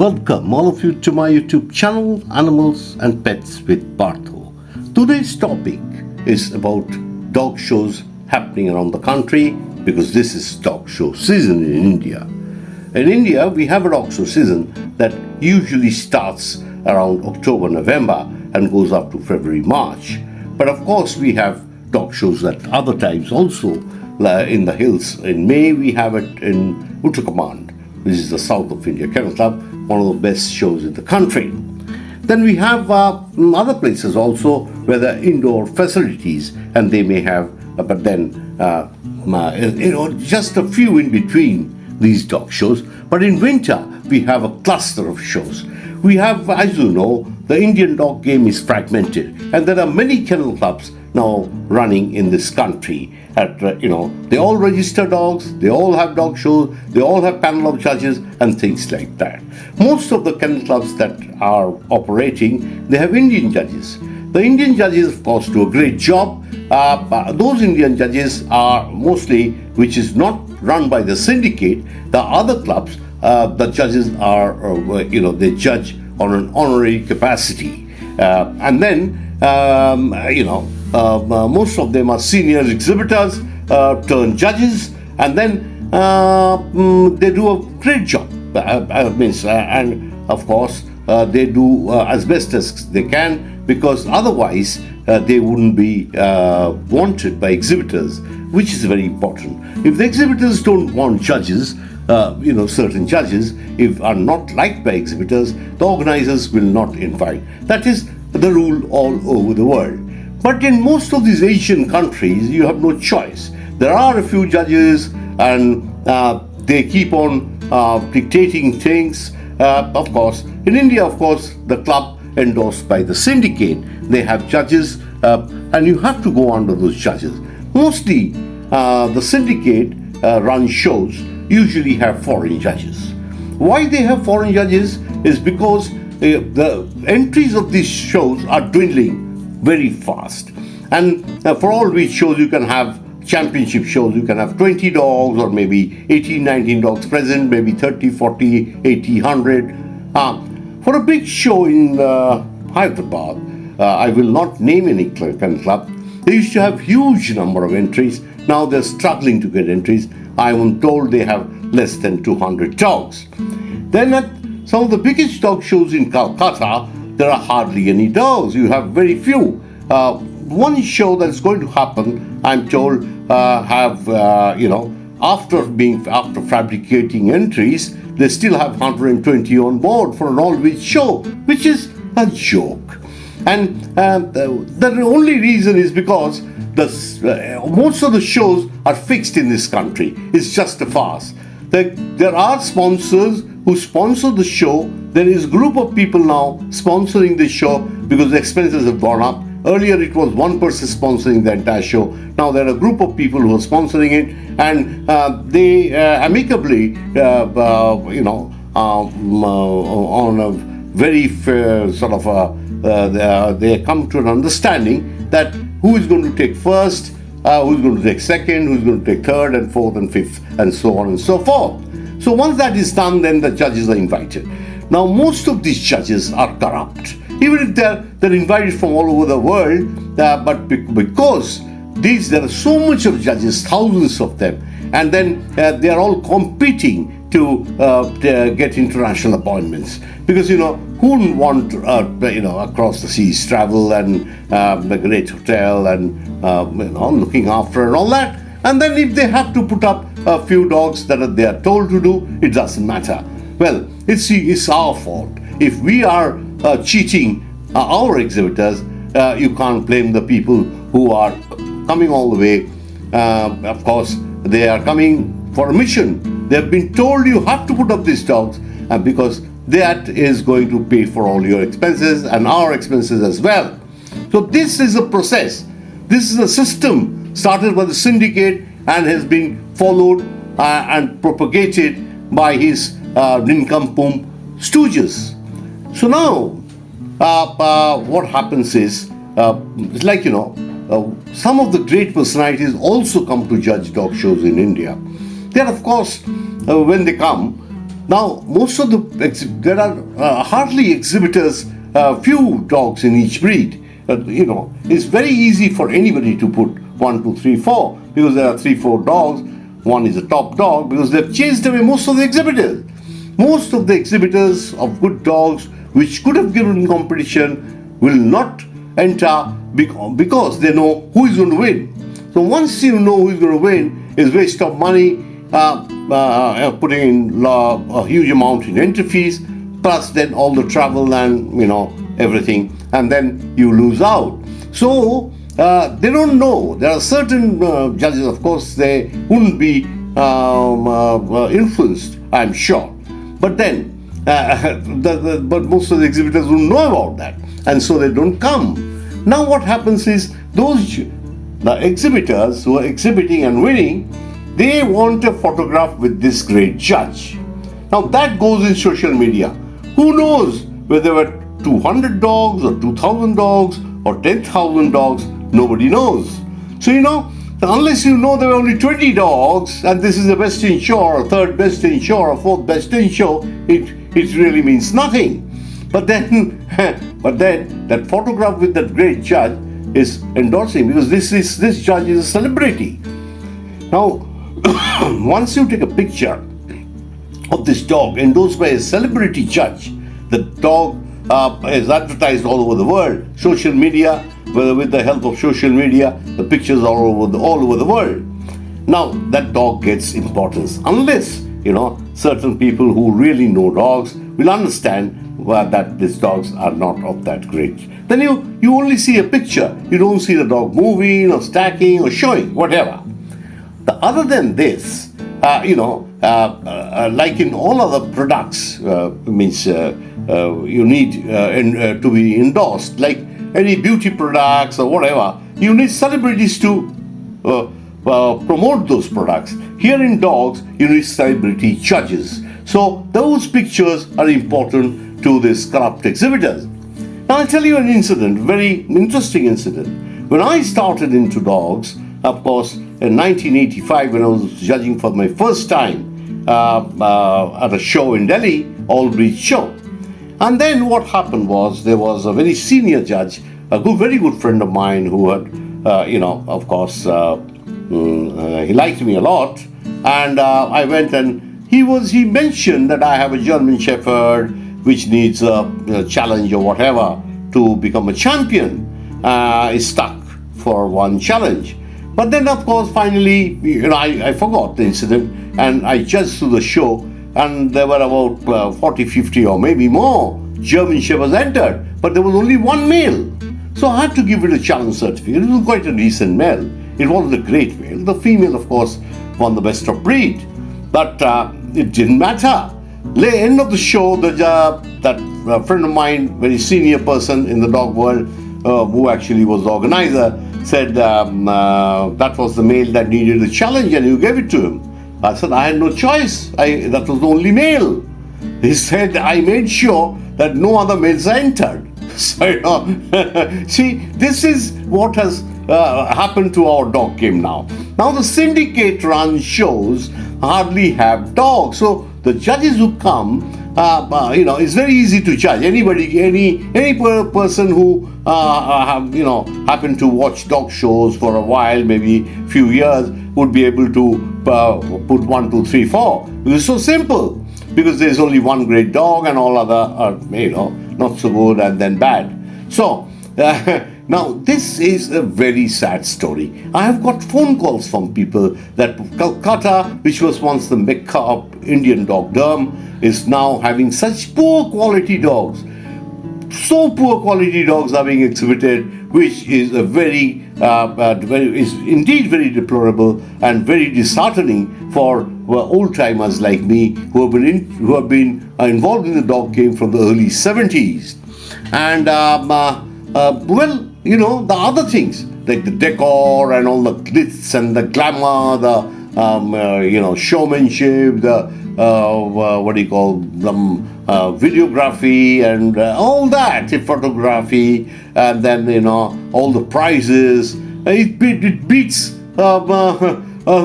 Welcome all of you to my YouTube channel, Animals and Pets with Partha. Today's topic is about dog shows happening around the country because this is dog show season in India. In India, we have a dog show season that usually starts around October, November and goes up to February, March. But of course, we have dog shows at other times also in the hills. In May, we have it in Uttarakhand, which is the south of India Kennel Club, one of the best shows in the country. Then we have other places also where there are indoor facilities, and they may have, but then just a few in between these dog shows. But in winter, we have a cluster of shows. We have, as you know, the Indian dog game is fragmented, and there are many kennel clubs now running in this country. They all register dogs, they all have dog shows, they all have panel of judges and things like that. Most of the kennel clubs that are operating, they have Indian judges. The Indian judges, of course, do a great job. Those Indian judges are mostly, which is not run by the syndicate, the other clubs, the judges are, they judge on an honorary capacity. And then, most of them are senior exhibitors turned judges, and then they do a great job. And of course, they do as best as they can, because otherwise they wouldn't be wanted by exhibitors, which is very important. If the exhibitors don't want judges, certain judges, if are not liked by exhibitors, the organizers will not invite. That is the rule all over the world. But in most of these Asian countries, you have no choice. There are a few judges, and they keep on dictating things. Of course, in India, of course, the club endorsed by the syndicate, they have judges, and you have to go under those judges. Mostly, the syndicate run shows usually have foreign judges. Why they have foreign judges is because the entries of these shows are dwindling very fast. And for all which shows, you can have championship shows, you can have 20 dogs or maybe 18, 19 dogs present, maybe 30, 40, 80, 100. For a big show in Hyderabad, I will not name any kennel club, they used to have huge number of entries. Now they're struggling to get entries. I am told they have less than 200 dogs. Then at some of the biggest dog shows in Calcutta, there are hardly any dogs. You have very few. One show that's going to happen, I'm told, after fabricating entries, they still have 120 on board for an all-week show, which is a joke. And the only reason is because most of the shows are fixed in this country. It's just a farce. There are sponsors who sponsor the show. There is a group of people now sponsoring the show because the expenses have gone up. Earlier it was one person sponsoring the entire show. Now there are a group of people who are sponsoring it, and they amicably, on a very fair sort of, they come to an understanding that who is going to take first, who is going to take second, who is going to take third and fourth and fifth, and so on and so forth. So once that is done, then the judges are invited. Now most of these judges are corrupt, even if they're invited from all over the world, but because there are so much of judges, thousands of them, and then they are all competing to get international appointments. Because who wouldn't want across the seas travel and the great hotel and looking after and all that. And then if they have to put up a few dogs that they are told to do, it doesn't matter. Well, it's our fault. If we are cheating our exhibitors, you can't blame the people who are coming all the way. Of course, they are coming for a mission. They've been told you have to put up these dogs, because that is going to pay for all your expenses and our expenses as well. So this is a process. This is a system started by the syndicate and has been followed and propagated by his nincompoop stooges. So now, what happens is, it's like, some of the great personalities also come to judge dog shows in India. Then, of course, when they come, Now, there are hardly exhibitors, few dogs in each breed. It's very easy for anybody to put 1, 2, 3, 4 because there are 3, 4 dogs. One is a top dog because they've chased away most of the exhibitors. Most of the exhibitors of good dogs, which could have given competition, will not enter because they know who is going to win. So once you know who is going to win, it's waste of money putting in a huge amount in entry fees, plus then all the travel and everything, and then you lose out. So they don't know. There are certain judges, of course, they wouldn't be influenced, I'm sure. But then, but most of the exhibitors don't know about that, and so they don't come. Now what happens is the exhibitors who are exhibiting and winning, they want a photograph with this great judge. Now that goes in social media. Who knows whether there were 200 dogs or 2,000 dogs or 10,000 dogs? Nobody knows. So unless you know there were only 20 dogs and this is the best in show or third best in show or fourth best in show, it really means nothing. But then that photograph with that great judge is endorsing, because this judge is a celebrity. Now, once you take a picture of this dog endorsed by a celebrity judge, the dog is advertised all over the world. Social media, with the help of social media, the pictures are all over the world. Now that dog gets importance, unless certain people who really know dogs will understand that these dogs are not of that great. Then you only see a picture. You don't see the dog moving or stacking or showing, whatever. Other than this, like in all other products, you need to be endorsed. Like any beauty products or whatever, you need celebrities to promote those products. Here in dogs, you need celebrity judges. So those pictures are important to these corrupt exhibitors. Now I'll tell you an incident, very interesting incident. When I started into dogs, of course, in 1985, when I was judging for my first time at a show in Delhi, All Breed Show. And then what happened was, there was a very senior judge, very good friend of mine who had, of course, he liked me a lot. And I went and he mentioned that I have a German Shepherd which needs a challenge or whatever to become a champion. Is stuck for one challenge. But then, of course, finally, I forgot the incident and I judged through the show, and there were about 40, 50 or maybe more German Shepherds entered, but there was only one male. So I had to give it a challenge certificate. It was quite a decent male. It wasn't a great male. The female, of course, won the best of breed. But it didn't matter. End of the show, that friend of mine, very senior person in the dog world, who actually was the organizer, said that was the male that needed a challenge and you gave it to him. I said, I had no choice. That was the only male. He said, I made sure that no other males entered. So, see, this is what has happened to our dog game now. Now the syndicate run shows hardly have dogs. So the judges who come, it's very easy to judge. Anybody, any person who happened to watch dog shows for a while, maybe a few years, would be able to put 1, 2, 3, 4. It's so simple, because there's only one great dog and all other are, not so good and then bad. So now this is a very sad story. I have got phone calls from people that Calcutta, which was once the Mecca of Indian dogdom, is now having such poor quality dogs. So poor quality dogs are being exhibited, which is is indeed very deplorable and very disheartening for old timers like me who have been involved in the dog game from the early 70s. And the other things like the decor and all the glitz and the glamour, the showmanship, the videography and all that, photography, and then all the prizes. It beats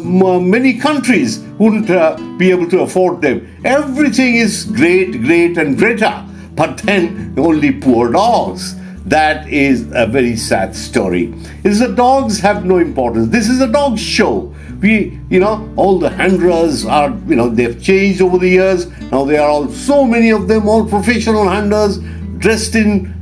many countries wouldn't be able to afford them. Everything is great, great, and greater, but then only poor dogs. That is a very sad story. Is the dogs have no importance. This is a dog show. All the handlers are, they've changed over the years. Now there are all so many of them, all professional handlers, dressed in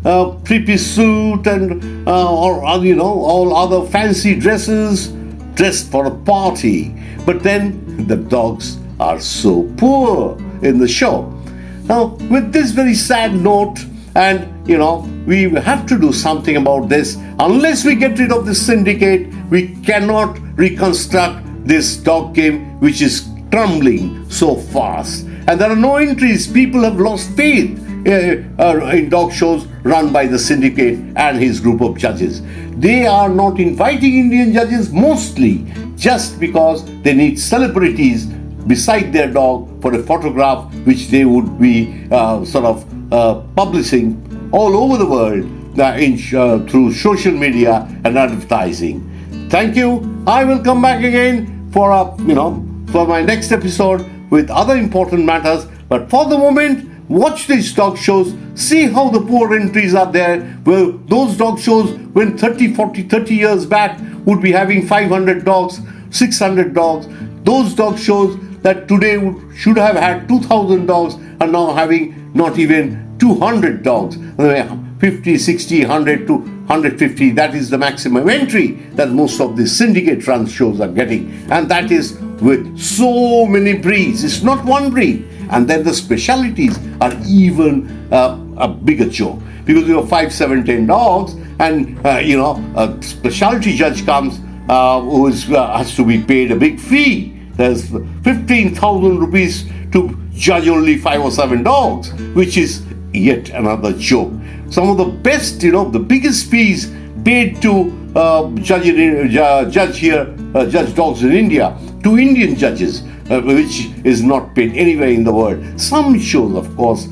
three-piece suit and all other fancy dresses, dressed for a party. But then the dogs are so poor in the show. Now, with this very sad note, and we have to do something about this. Unless we get rid of the syndicate, we cannot reconstruct this dog game which is crumbling so fast. And there are no entries. People have lost faith in dog shows run by the syndicate and his group of judges. They are not inviting Indian judges mostly just because they need celebrities beside their dog for a photograph which they would be publishing all over the world through social media and advertising. Thank you. I will come back again for my next episode with other important matters. But for the moment, watch these dog shows. See how the poor entries are there. Well, those dog shows when 30 years back would be having 500 dogs, 600 dogs. Those dog shows that today should have had 2,000 dogs are now having not even 200 dogs. 50, 60, 100 to 150, that is the maximum entry that most of the syndicate run shows are getting. And that is with so many breeds. It's not one breed. And then the specialities are even a bigger joke. Because you have 5, 7, 10 dogs and a specialty judge comes who has to be paid a big fee. There's 15,000 rupees to judge only 5 or 7 dogs, which is yet another joke. Some of the best, the biggest fees paid to judge dogs in India, to Indian judges, which is not paid anywhere in the world. Some shows, of course,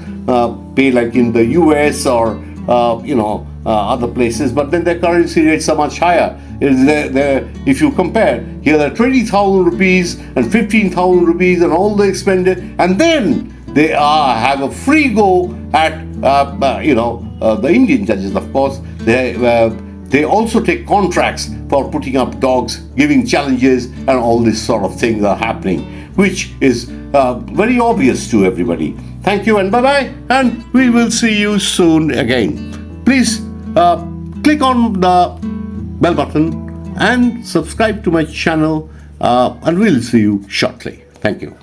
pay like in the US or other places, but then their currency rates are much higher. If you compare, here there are 20,000 rupees and 15,000 rupees and all the expended, and then they have a free go at the Indian judges. Of course, they also take contracts for putting up dogs, giving challenges, and all this sort of things are happening, which is very obvious to everybody. Thank you and bye-bye, and we will see you soon again. Please click on the bell button and subscribe to my channel, and we'll see you shortly. Thank you.